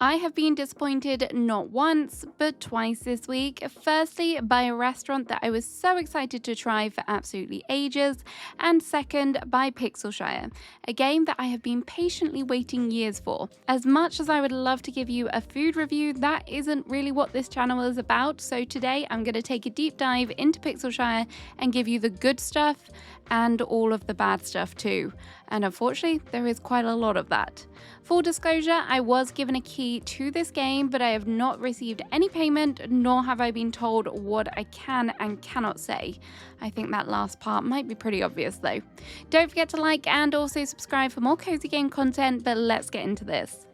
I have been disappointed not once, but twice this week. Firstly, by a restaurant that I was so excited to try for absolutely ages, and second, by Pixelshire, a game that I have been patiently waiting years for. As much as I would love to give you a food review, that isn't really what this channel is about, so today I'm going to take a deep dive into Pixelshire and give you the good stuff and all of the bad stuff too. And unfortunately, there is quite a lot of that. Full disclosure, I was given a key to this game, but I have not received any payment, nor have I been told what I can and cannot say. I think that last part might be pretty obvious though. Don't forget to like and also subscribe for more cozy game content, but let's get into this.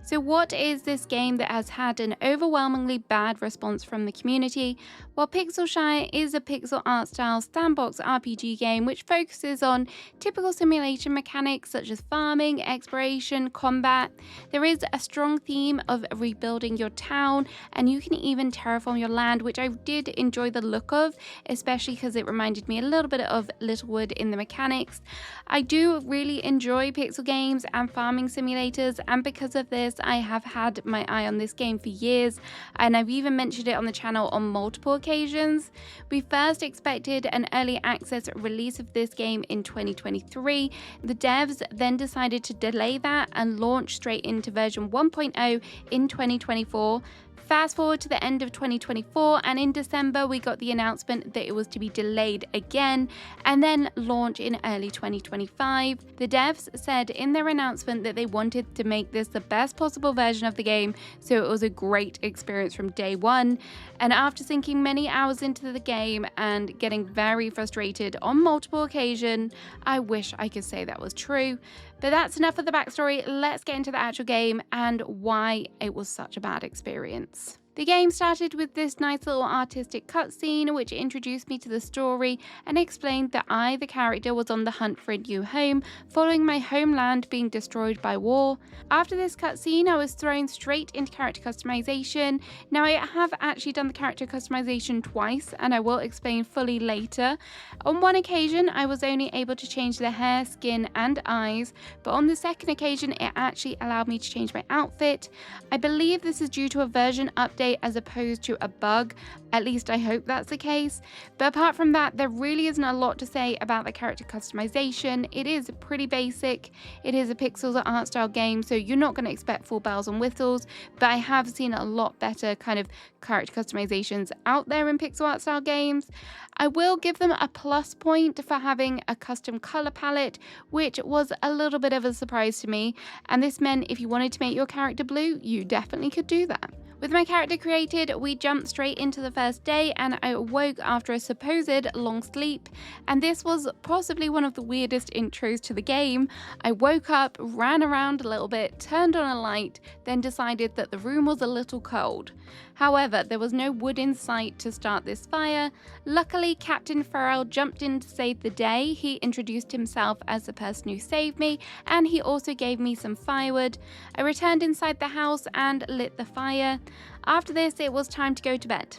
So what is this game that has had an overwhelmingly bad response from the community? Well, Pixelshire is a pixel art style sandbox RPG game which focuses on typical simulation mechanics such as farming, exploration, combat. There is a strong theme of rebuilding your town, and you can even terraform your land, which I did enjoy the look of, especially because it reminded me a little bit of Littlewood in the mechanics. I do really enjoy pixel games and farming simulators, and because of this I have had my eye on this game for years, and I've even mentioned it on the channel on multiple occasions. We first expected an early access release of this game in 2023. The devs then decided to delay that and launch straight into version 1.0 in 2024. Fast forward to the end of 2024, and in December we got the announcement that it was to be delayed again and then launch in early 2025. The devs said in their announcement that they wanted to make this the best possible version of the game, so it was a great experience from day one. And after sinking many hours into the game and getting very frustrated on multiple occasions, I wish I could say that was true. But that's enough of the backstory. Let's get into the actual game and why it was such a bad experience. The game started with this nice little artistic cutscene which introduced me to the story and explained that I, the character, was on the hunt for a new home following my homeland being destroyed by war. After this cutscene, I was thrown straight into character customization. Now, I have actually done the character customization twice, and I will explain fully later. On one occasion, I was only able to change the hair, skin and eyes, but on the second occasion it actually allowed me to change my outfit. I believe this is due to a version update as opposed to a bug. At least I hope that's the case. But apart from that, there really isn't a lot to say about the character customization. It is pretty basic. It is a pixel art style game, so you're not going to expect full bells and whistles, but I have seen a lot better kind of character customizations out there in pixel art style games. I will give them a plus point for having a custom color palette, which was a little bit of a surprise to me, and this meant if you wanted to make your character blue, you definitely could do that. With my character created, we jumped straight into the first day, and I awoke after a supposed long sleep, and this was possibly one of the weirdest intros to the game. I woke up, ran around a little bit, turned on a light, then decided that the room was a little cold. However, there was no wood in sight to start this fire. Luckily, Captain Farrell jumped in to save the day. He introduced himself as the person who saved me, and he also gave me some firewood. I returned inside the house and lit the fire. After this, it was time to go to bed.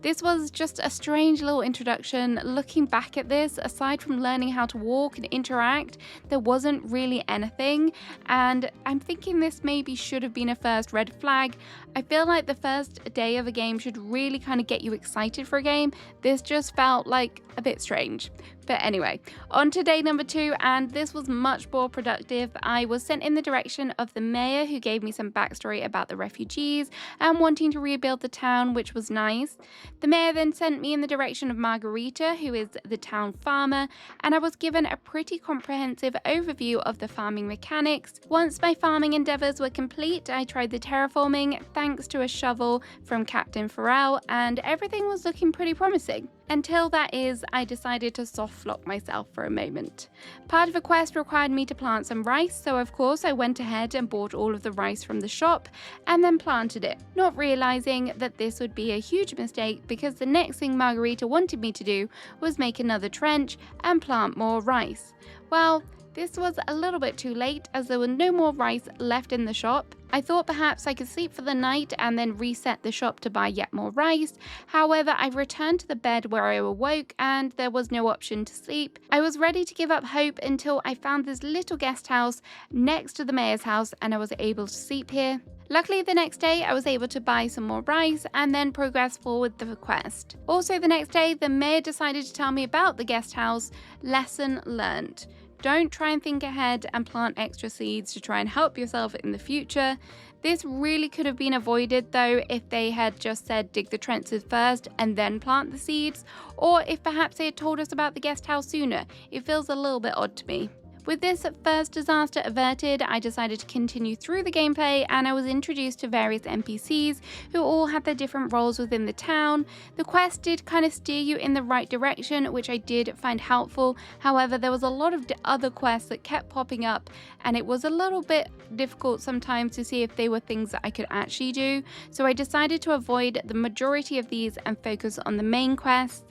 This was just a strange little introduction. Looking back at this, aside from learning how to walk and interact, there wasn't really anything, and I'm thinking this maybe should have been a first red flag. I feel like the first day of a game should really kind of get you excited for a game. This just felt like a bit strange. But anyway, on to day number 2, and this was much more productive. I was sent in the direction of the mayor, who gave me some backstory about the refugees and wanting to rebuild the town, which was nice. The mayor then sent me in the direction of Margarita, who is the town farmer, and I was given a pretty comprehensive overview of the farming mechanics. Once my farming endeavours were complete, I tried the terraforming thanks to a shovel from Captain Farrell, and everything was looking pretty promising. Until that is, I decided to soft lock myself for a moment. Part of a quest required me to plant some rice, so of course I went ahead and bought all of the rice from the shop and then planted it, not realising that this would be a huge mistake because the next thing Margarita wanted me to do was make another trench and plant more rice. Well, This was a little bit too late as there were no more rice left in the shop. I thought perhaps I could sleep for the night and then reset the shop to buy yet more rice. However, I returned to the bed where I awoke and there was no option to sleep. I was ready to give up hope until I found this little guest house next to the mayor's house and I was able to sleep here. Luckily, the next day I was able to buy some more rice and then progress forward the quest. Also, the next day, the mayor decided to tell me about the guest house. Lesson learned. Don't try and think ahead and plant extra seeds to try and help yourself in the future. This really could have been avoided though if they had just said dig the trenches first and then plant the seeds, or if perhaps they had told us about the guest house sooner. It feels a little bit odd to me. With this first disaster averted, I decided to continue through the gameplay and I was introduced to various NPCs who all had their different roles within the town. The quest did kind of steer you in the right direction, which I did find helpful. However, there was a lot of other quests that kept popping up and it was a little bit difficult sometimes to see if they were things that I could actually do. So I decided to avoid the majority of these and focus on the main quests.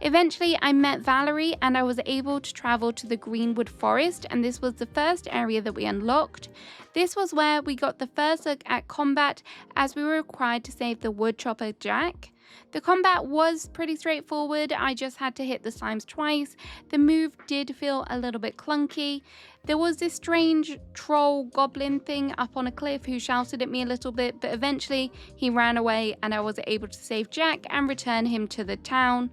Eventually, I met Valerie and I was able to travel to the Greenwood Forest, and this was the first area that we unlocked. This was where we got the first look at combat as we were required to save the woodchopper Jack. The combat was pretty straightforward, I just had to hit the slimes twice. The move did feel a little bit clunky. There was this strange troll goblin thing up on a cliff who shouted at me a little bit, but eventually he ran away and I was able to save Jack and return him to the town.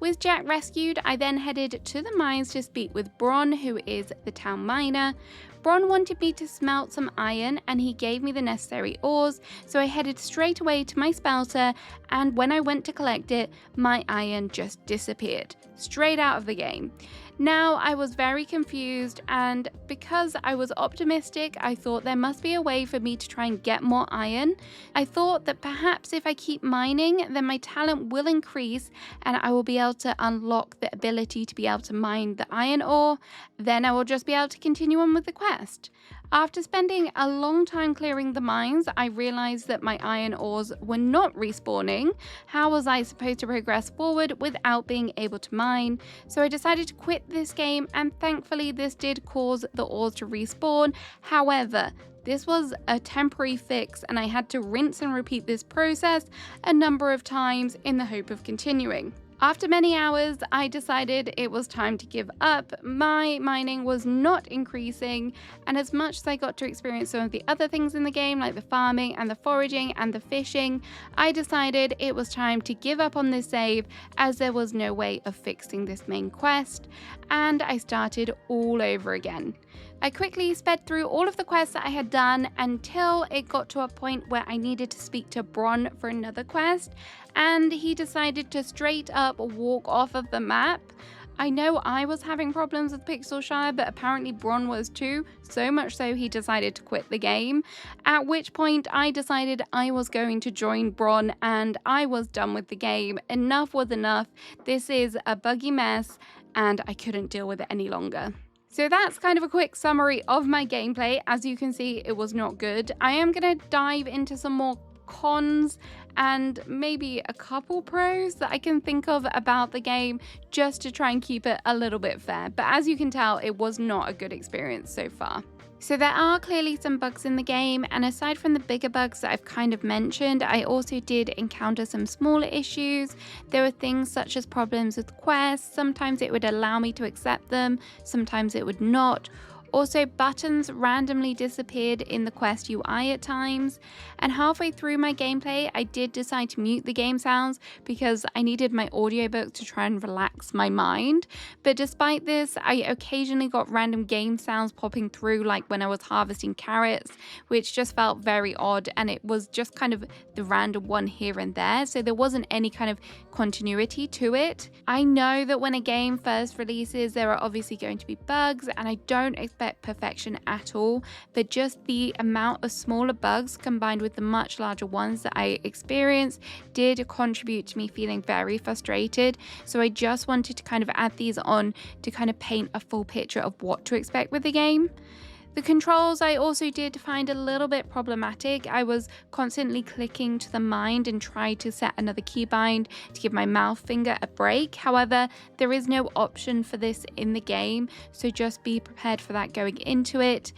With Jack rescued, I then headed to the mines to speak with Bron, who is the town miner. Bron wanted me to smelt some iron and he gave me the necessary ores, so I headed straight away to my smelter, and when I went to collect it, my iron just disappeared, straight out of the game. Now I was very confused, and because I was optimistic, I thought there must be a way for me to try and get more iron. I thought that perhaps if I keep mining, then my talent will increase and I will be able to unlock the ability to be able to mine the iron ore. Then I will just be able to continue on with the quest. After spending a long time clearing the mines, I realized that my iron ores were not respawning. How was I supposed to progress forward without being able to mine? So I decided to quit this game, and thankfully this did cause the ores to respawn. However, this was a temporary fix and I had to rinse and repeat this process a number of times in the hope of continuing. After many hours, I decided it was time to give up. My mining was not increasing, and as much as I got to experience some of the other things in the game, like the farming and the foraging and the fishing, I decided it was time to give up on this save as there was no way of fixing this main quest, and I started all over again. I quickly sped through all of the quests that I had done until it got to a point where I needed to speak to Bron for another quest, and he decided to straight up walk off of the map. I know I was having problems with Pixelshire, but apparently Bron was too, so much so he decided to quit the game, at which point I decided I was going to join Bron and I was done with the game. Enough was enough. This is a buggy mess and I couldn't deal with it any longer. So that's kind of a quick summary of my gameplay. As you can see, it was not good. I am going to dive into some more cons and maybe a couple pros that I can think of about the game just to try and keep it a little bit fair. But as you can tell, it was not a good experience so far. So there are clearly some bugs in the game, and aside from the bigger bugs that I've kind of mentioned, I also did encounter some smaller issues. There were things such as problems with quests. Sometimes it would allow me to accept them, sometimes it would not. Also, buttons randomly disappeared in the quest UI at times, and halfway through my gameplay I did decide to mute the game sounds because I needed my audiobook to try and relax my mind. But despite this, I occasionally got random game sounds popping through, like when I was harvesting carrots, which just felt very odd, and it was just kind of the random one here and there, so there wasn't any kind of continuity to it. I know that when a game first releases, there are obviously going to be bugs, and I don't expect perfection at all, but just the amount of smaller bugs combined with the much larger ones that I experienced did contribute to me feeling very frustrated. So I just wanted to kind of add these on to kind of paint a full picture of what to expect with the game. The controls I also did find a little bit problematic. I was constantly clicking to the mind and tried to set another keybind to give my mouth finger a break. However, there is no option for this in the game, so just be prepared for that going into it.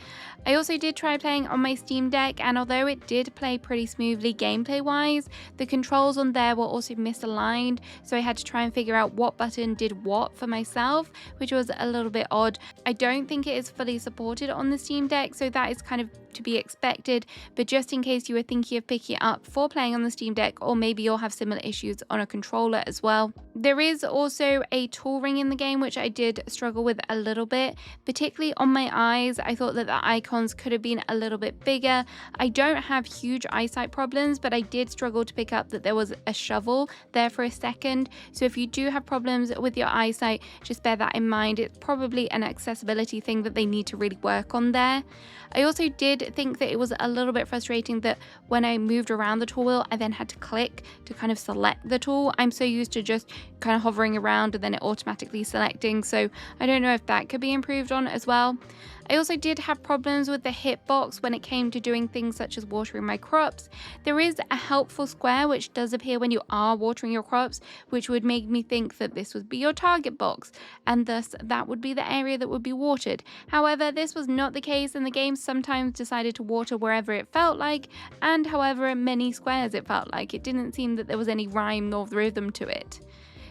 I also did try playing on my Steam Deck, and although it did play pretty smoothly gameplay wise, the controls on there were also misaligned, so I had to try and figure out what button did what for myself, which was a little bit odd. I don't think it is fully supported on the Steam Deck, so that is kind of to be expected, but just in case you were thinking of picking it up for playing on the Steam Deck, or maybe you'll have similar issues on a controller as well. There is also a tool ring in the game, which I did struggle with a little bit, particularly on my eyes. I thought that the icons could have been a little bit bigger. I don't have huge eyesight problems, but I did struggle to pick up that there was a shovel there for a second. So if you do have problems with your eyesight, just bear that in mind. It's probably an accessibility thing that they need to really work on there. I also did think that it was a little bit frustrating that when I moved around the tool wheel, I then had to click to kind of select the tool. I'm so used to just kind of hovering around and then it automatically selecting, so I don't know if that could be improved on as well. I also did have problems with the hitbox when it came to doing things such as watering my crops. There is a helpful square which does appear when you are watering your crops, which would make me think that this would be your target box, and thus that would be the area that would be watered. However, this was not the case, and the game sometimes decided to water wherever it felt like, and however many squares it felt like. It didn't seem that there was any rhyme nor rhythm to it.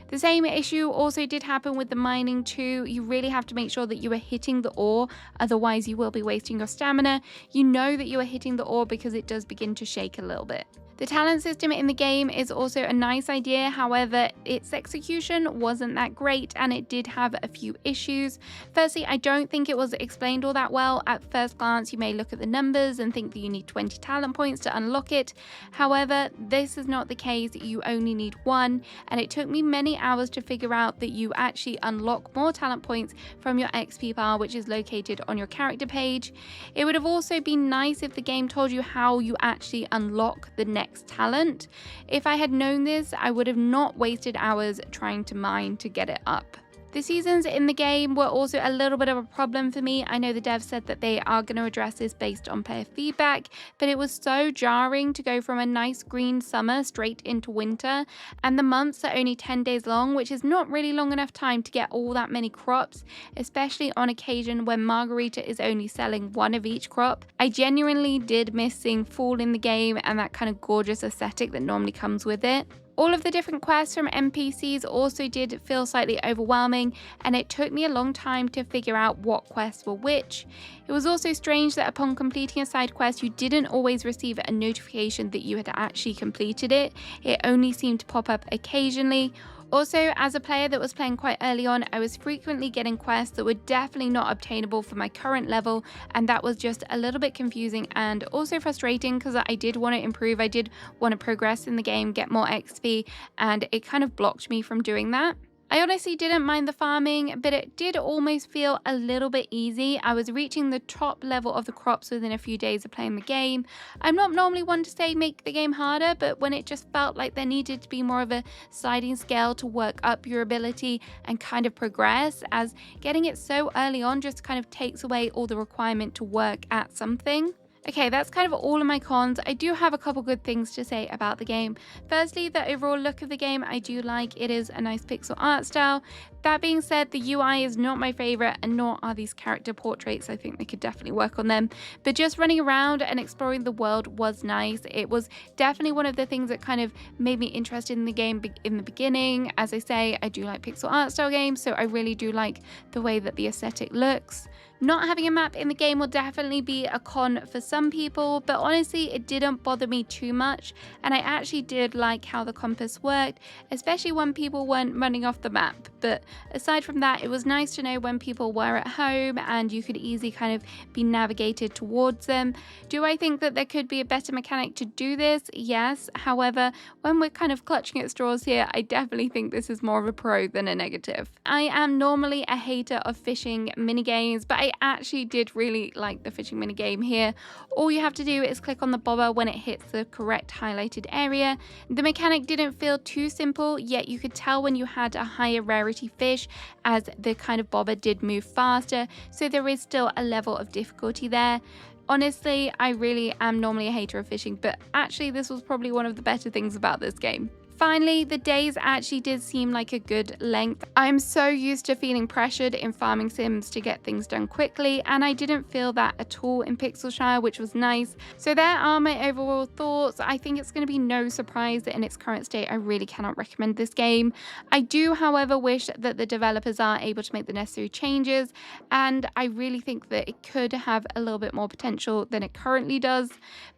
The same issue also did happen with the mining too. You really have to make sure that you are hitting the ore, otherwise you will be wasting your stamina. You know that you are hitting the ore because it does begin to shake a little bit. The talent system in the game is also a nice idea, however, its execution wasn't that great and it did have a few issues. Firstly, I don't think it was explained all that well. At first glance, you may look at the numbers and think that you need 20 talent points to unlock it. However, this is not the case. You only need 1, and it took me many hours to figure out that you actually unlock more talent points from your XP bar, which is located on your character page. It would have also been nice if the game told you how you actually unlock the next talent. If I had known this, I would have not wasted hours trying to mine to get it up. The seasons in the game were also a little bit of a problem for me. I know the devs said that they are going to address this based on player feedback, but it was so jarring to go from a nice green summer straight into winter, and the months are only 10 days long, which is not really long enough time to get all that many crops, especially on occasion when Margarita is only selling 1 of each crop. I genuinely did miss seeing fall in the game and that kind of gorgeous aesthetic that normally comes with it. All of the different quests from NPCs also did feel slightly overwhelming, and it took me a long time to figure out what quests were which. It was also strange that upon completing a side quest, you didn't always receive a notification that you had actually completed it. It only seemed to pop up occasionally. Also, as a player that was playing quite early on, I was frequently getting quests that were definitely not obtainable for my current level, and that was just a little bit confusing and also frustrating because I did want to improve, I did want to progress in the game, get more XP, and it kind of blocked me from doing that. I honestly didn't mind the farming, but it did almost feel a little bit easy. I was reaching the top level of the crops within a few days of playing the game. I'm not normally one to say make the game harder, but when it just felt like there needed to be more of a sliding scale to work up your ability and kind of progress, as getting it so early on just kind of takes away all the requirement to work at something. Okay, that's kind of all of my cons. I do have a couple good things to say about the game. Firstly, the overall look of the game I do like. It is a nice pixel art style. That being said, the UI is not my favorite, and nor are these character portraits. I think they could definitely work on them. But just running around and exploring the world was nice. It was definitely one of the things that kind of made me interested in the game in the beginning. As I say, I do like pixel art style games, so I really do like the way that the aesthetic looks. Not having a map in the game will definitely be a con for some people, but honestly it didn't bother me too much, and I actually did like how the compass worked, especially when people weren't running off the map. But aside from that, it was nice to know when people were at home and you could easily kind of be navigated towards them. Do I think that there could be a better mechanic to do this? Yes. However, when we're kind of clutching at straws here, I definitely think this is more of a pro than a negative. I am normally a hater of fishing minigames, but I actually did really like the fishing minigame here. All you have to do is click on the bobber when it hits the correct highlighted area. The mechanic didn't feel too simple, yet you could tell when you had a higher rarity fish, as the kind of bobber did move faster, so there is still a level of difficulty there. Honestly, I really am normally a hater of fishing, but actually this was probably one of the better things about this game. Finally, the days actually did seem like a good length. I'm so used to feeling pressured in farming sims to get things done quickly, and I didn't feel that at all in Pixelshire, which was nice. So there are my overall thoughts. I think it's going to be no surprise that in its current state, I really cannot recommend this game. I do, however, wish that the developers are able to make the necessary changes, and I really think that it could have a little bit more potential than it currently does.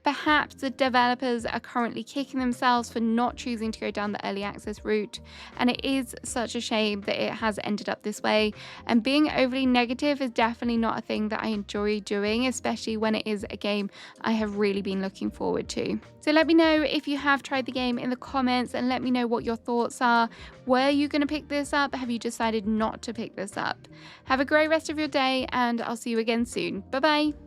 Perhaps the developers are currently kicking themselves for not choosing to go down the early access route, and it is such a shame that it has ended up this way. And being overly negative is definitely not a thing that I enjoy doing, especially when it is a game I have really been looking forward to. So let me know if you have tried the game in the comments, and let me know what your thoughts are. Were you going to pick this up? Have you decided not to pick this up? Have a great rest of your day, and I'll see you again soon. Bye bye.